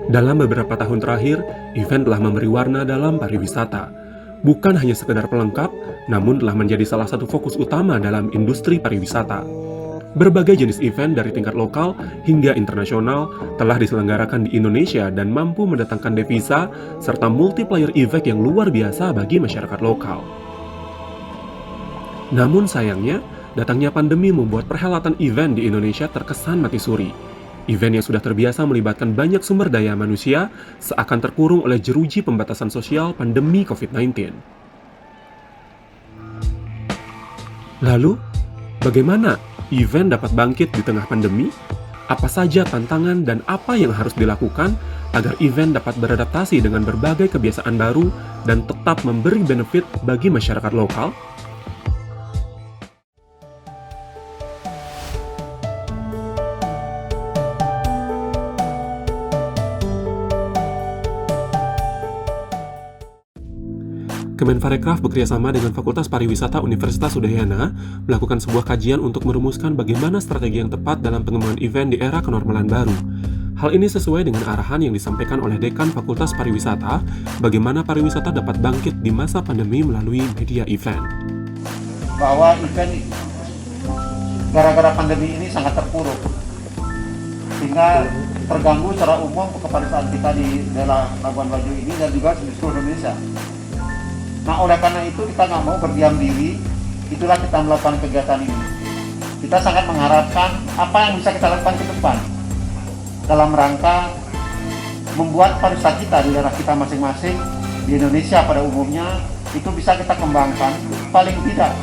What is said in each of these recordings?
Dalam beberapa tahun terakhir, event telah memberi warna dalam pariwisata. Bukan hanya sekedar pelengkap, namun telah menjadi salah satu fokus utama dalam industri pariwisata. Berbagai jenis event dari tingkat lokal hingga internasional telah diselenggarakan di Indonesia dan mampu mendatangkan devisa serta multiplier effect yang luar biasa bagi masyarakat lokal. Namun sayangnya, datangnya pandemi membuat perhelatan event di Indonesia terkesan mati suri. Event yang sudah terbiasa melibatkan banyak sumber daya manusia seakan terkurung oleh jeruji pembatasan sosial pandemi COVID-19. Lalu, bagaimana event dapat bangkit di tengah pandemi? Apa saja tantangan dan apa yang harus dilakukan agar event dapat beradaptasi dengan berbagai kebiasaan baru dan tetap memberi benefit bagi masyarakat lokal? Kemenparekraf bekerjasama dengan Fakultas Pariwisata Universitas Udayana melakukan sebuah kajian untuk merumuskan bagaimana strategi yang tepat dalam pengembangan event di era kenormalan baru. Hal ini sesuai dengan arahan yang disampaikan oleh Dekan Fakultas Pariwisata, bagaimana pariwisata dapat bangkit di masa pandemi melalui media event. Bahwa event gara-gara pandemi ini sangat terpuruk, sehingga terganggu secara umum kepariwisataan kita di daerah Labuan Bajo ini dan juga di seluruh Indonesia. Nah, oleh karena itu kita nggak mau berdiam diri, itulah kita melakukan kegiatan ini. Kita sangat mengharapkan apa yang bisa kita lakukan ke depan dalam rangka membuat pariwisata kita di daerah kita masing-masing di Indonesia pada umumnya itu bisa kita kembangkan, paling tidak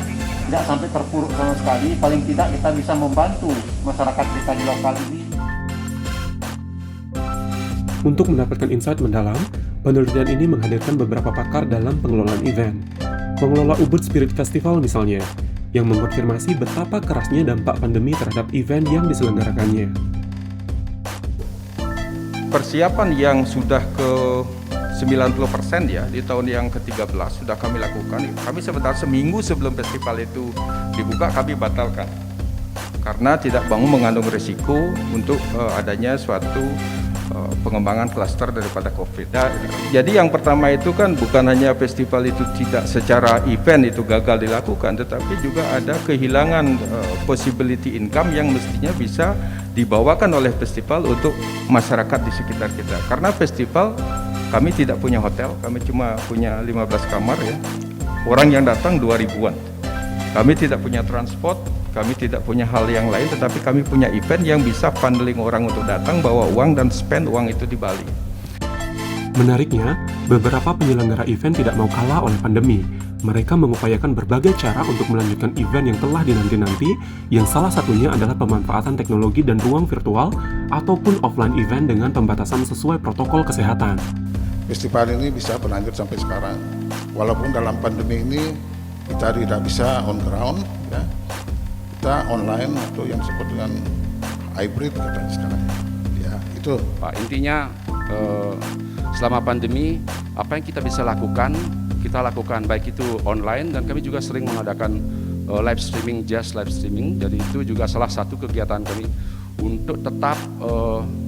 sampai terpuruk sama sekali, paling tidak kita bisa membantu masyarakat kita di lokal ini. Untuk mendapatkan insight mendalam, penelitian ini menghadirkan beberapa pakar dalam pengelolaan event. Pengelola Ubud Spirit Festival misalnya, yang mengkonfirmasi betapa kerasnya dampak pandemi terhadap event yang diselenggarakannya. Persiapan yang sudah ke 90% ya, di tahun yang ke-13 sudah kami lakukan. Kami sebentar seminggu sebelum festival itu dibuka kami batalkan. Karena tidak mau mengandung risiko untuk adanya suatu pengembangan klaster daripada COVID. Jadi yang pertama itu kan bukan hanya festival itu tidak secara event itu gagal dilakukan, tetapi juga ada kehilangan possibility income yang mestinya bisa dibawakan oleh festival untuk masyarakat di sekitar kita. Karena festival kami tidak punya hotel, kami cuma punya 15 kamar ya. Orang yang datang 2.000-an. Kami tidak punya transport, kami tidak punya hal yang lain, tetapi kami punya event yang bisa funneling orang untuk datang, bawa uang dan spend uang itu di Bali. Menariknya, beberapa penyelenggara event tidak mau kalah oleh pandemi. Mereka mengupayakan berbagai cara untuk melanjutkan event yang telah dinanti-nanti, yang salah satunya adalah pemanfaatan teknologi dan ruang virtual ataupun offline event dengan pembatasan sesuai protokol kesehatan. Festival ini bisa berlanjut sampai sekarang, walaupun dalam pandemi ini kita tidak bisa on ground, ya. Kita online atau yang disebut dengan hybrid katanya sekarang. Ya, itu. Pak, intinya selama pandemi apa yang kita bisa lakukan, kita lakukan baik itu online dan kami juga sering mengadakan live streaming, jazz live streaming. Jadi itu juga salah satu kegiatan kami untuk tetap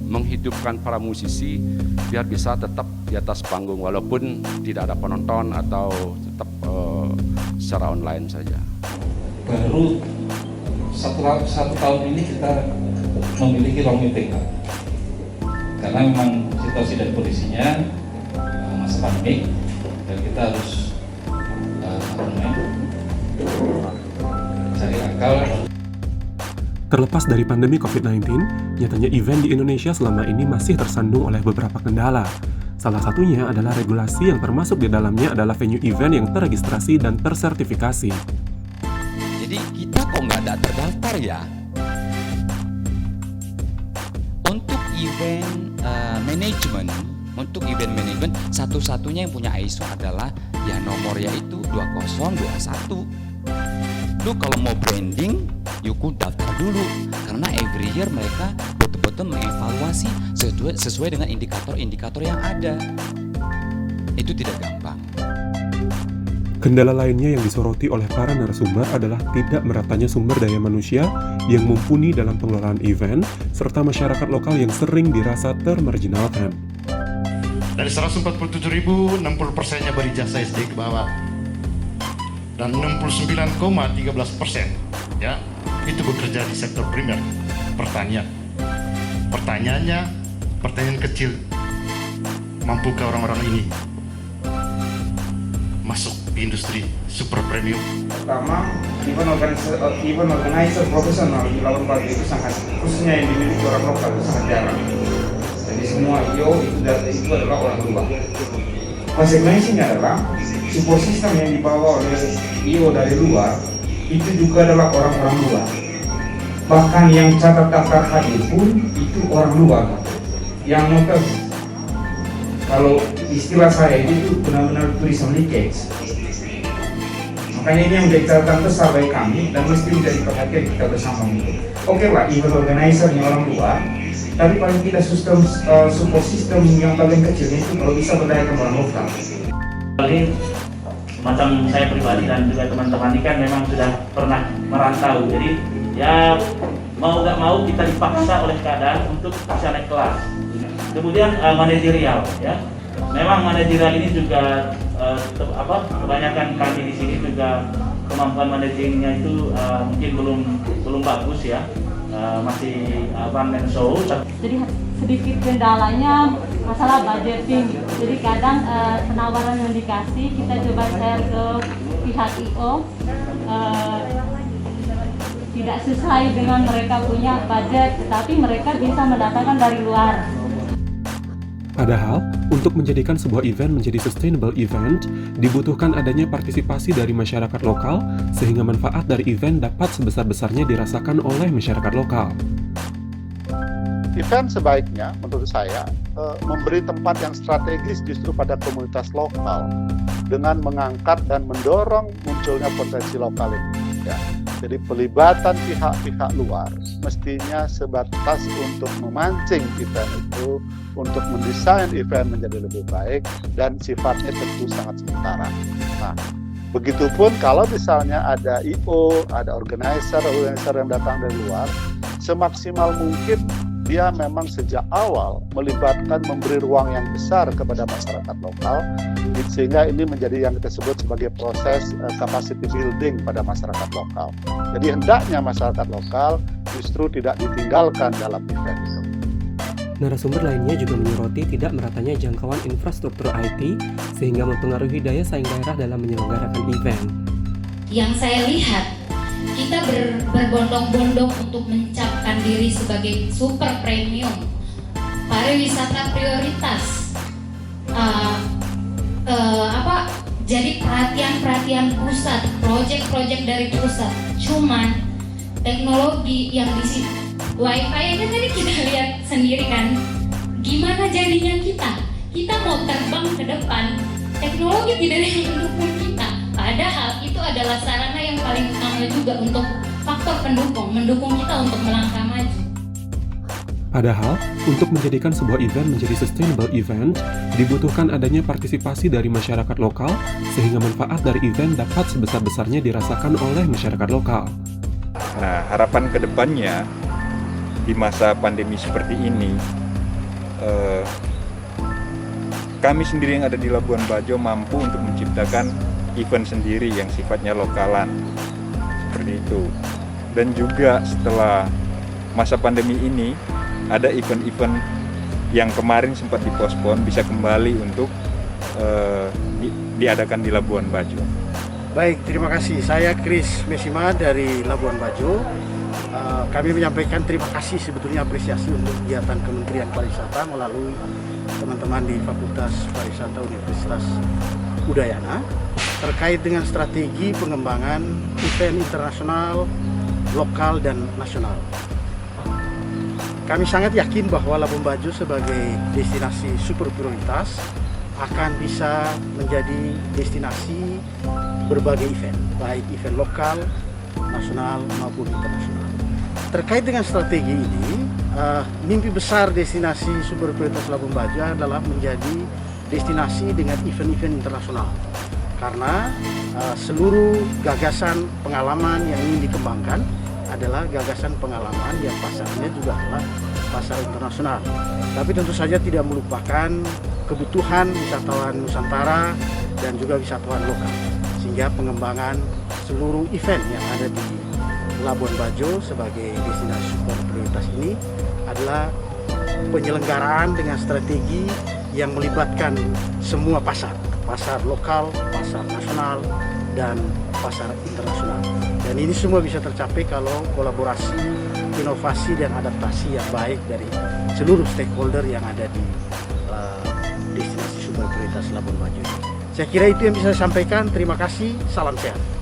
menghidupkan para musisi biar bisa tetap di atas panggung walaupun tidak ada penonton atau tetap secara online saja. Baru satu tahun ini kita memiliki ruang meeting, Pak. Karena memang situasi dan kondisinya masa pandemi dan kita harus cari akal. Terlepas dari pandemi COVID-19, nyatanya event di Indonesia selama ini masih tersandung oleh beberapa kendala. Salah satunya adalah regulasi yang termasuk di dalamnya adalah venue event yang terregistrasi dan tersertifikasi. Jadi kita kok nggak ada terdaftar ya? Untuk event manajemen, satu-satunya yang punya ISO adalah ya nomornya itu 2021. Lu kalau mau branding, yuk daftar dulu karena every year mereka betul-betul mengevaluasi sesuai dengan indikator-indikator yang ada. Itu tidak gampang. Kendala lainnya yang disoroti oleh para narasumber adalah tidak meratanya sumber daya manusia yang mumpuni dalam pengelolaan event, serta masyarakat lokal yang sering dirasa termarginalkan. Dari 147.000, 60%-nya berijazah SD ke bawah. Dan 69,13% ya, itu bekerja di sektor primer, pertanian. Pertanyaannya, pertanyaan kecil, mampukah orang-orang ini masuk di industri super premium? Pertama, event organizer profesional di Labuan Bajo itu sangat, khususnya yang dimiliki orang lokal itu sangat jarang. Jadi semua IO itu adalah orang luar. Konsekuensinya adalah support system yang dibawa oleh IO dari luar itu juga adalah orang-orang luar. Bahkan yang catat daftar hadir pun itu orang luar. Yang notes, kalau istilah saya itu benar-benar tourism leakage. Makanya ini yang menjadi catatan besar bagi kami dan mesti menjadi perhatian kita bersama itu. Oke lah, event organizer yang orang luar, tapi paling kita sistem support system yang paling kecil itu kalau bisa berdayakan orang lokal. Ini macam saya pribadi dan juga teman-teman ini kan memang sudah pernah merantau, jadi ya mau nggak mau kita dipaksa oleh keadaan untuk bisa naik kelas. Kemudian manajerial ya, memang manajerial ini juga kebanyakan kami di sini juga kemampuan manajemennya itu mungkin belum bagus ya, masih one man show. Jadi sedikit kendalanya masalah budgeting. Jadi kadang penawaran yang dikasih kita coba share ke pihak IO tidak sesuai dengan mereka punya budget, tetapi mereka bisa mendatangkan dari luar. Padahal, untuk menjadikan sebuah event menjadi sustainable event, dibutuhkan adanya partisipasi dari masyarakat lokal, sehingga manfaat dari event dapat sebesar-besarnya dirasakan oleh masyarakat lokal. Event sebaiknya, menurut saya, memberi tempat yang strategis justru pada komunitas lokal, dengan mengangkat dan mendorong munculnya potensi lokal ini. Ya. Jadi pelibatan pihak-pihak luar mestinya sebatas untuk memancing event itu, untuk mendesain event menjadi lebih baik, dan sifatnya tentu sangat sementara. Nah, begitupun kalau misalnya ada IO, ada organizer yang datang dari luar, semaksimal mungkin dia memang sejak awal melibatkan, memberi ruang yang besar kepada masyarakat lokal, sehingga ini menjadi yang kita sebut sebagai proses capacity building pada masyarakat lokal. Jadi hendaknya masyarakat lokal justru tidak ditinggalkan dalam event itu. Narasumber lainnya juga menyoroti tidak meratanya jangkauan infrastruktur IT sehingga mempengaruhi daya saing daerah dalam menyelenggarakan event. Yang saya lihat, kita berbondong-bondong untuk mencapkan diri sebagai super premium, pariwisata prioritas, jadi perhatian pusat, proyek-proyek dari pusat. Cuman teknologi yang di sini, wifi aja tadi kita lihat sendiri kan, gimana jadinya kita mau terbang ke depan, teknologi tidak ada yang mendukung kita. Padahal itu adalah sarana yang paling utama juga untuk faktor mendukung kita untuk melangkah maju. Padahal, untuk menjadikan sebuah event menjadi sustainable event, dibutuhkan adanya partisipasi dari masyarakat lokal, sehingga manfaat dari event dapat sebesar-besarnya dirasakan oleh masyarakat lokal. Nah, harapan ke depannya di masa pandemi seperti ini, kami sendiri yang ada di Labuan Bajo mampu untuk menciptakan event sendiri yang sifatnya lokalan, seperti itu. Dan juga setelah masa pandemi ini, ada event-event yang kemarin sempat dipospon bisa kembali untuk diadakan di Labuan Bajo. Baik, terima kasih. Saya Chris Mesima dari Labuan Bajo. Kami menyampaikan terima kasih, sebetulnya apresiasi untuk kegiatan Kementerian Pariwisata melalui teman-teman di Fakultas Pariwisata Universitas Udayana terkait dengan strategi pengembangan event internasional, lokal, dan nasional. Kami sangat yakin bahwa Labuan Bajo sebagai destinasi super prioritas akan bisa menjadi destinasi berbagai event, baik event lokal, nasional, maupun internasional. Terkait dengan strategi ini, mimpi besar destinasi super prioritas Labuan Bajo adalah menjadi destinasi dengan event-event internasional. Karena seluruh gagasan pengalaman yang ingin dikembangkan adalah gagasan pengalaman yang pasarnya juga adalah pasar internasional. Tapi tentu saja tidak melupakan kebutuhan wisatawan Nusantara dan juga wisatawan lokal, sehingga pengembangan seluruh event yang ada di Labuan Bajo sebagai destinasi super prioritas ini adalah penyelenggaraan dengan strategi yang melibatkan semua pasar lokal, pasar nasional, dan pasar internasional. Dan ini semua bisa tercapai kalau kolaborasi, inovasi, dan adaptasi yang baik dari seluruh stakeholder yang ada di destinasi super prioritas Labuan Bajo. Saya kira itu yang bisa saya sampaikan. Terima kasih, salam sehat.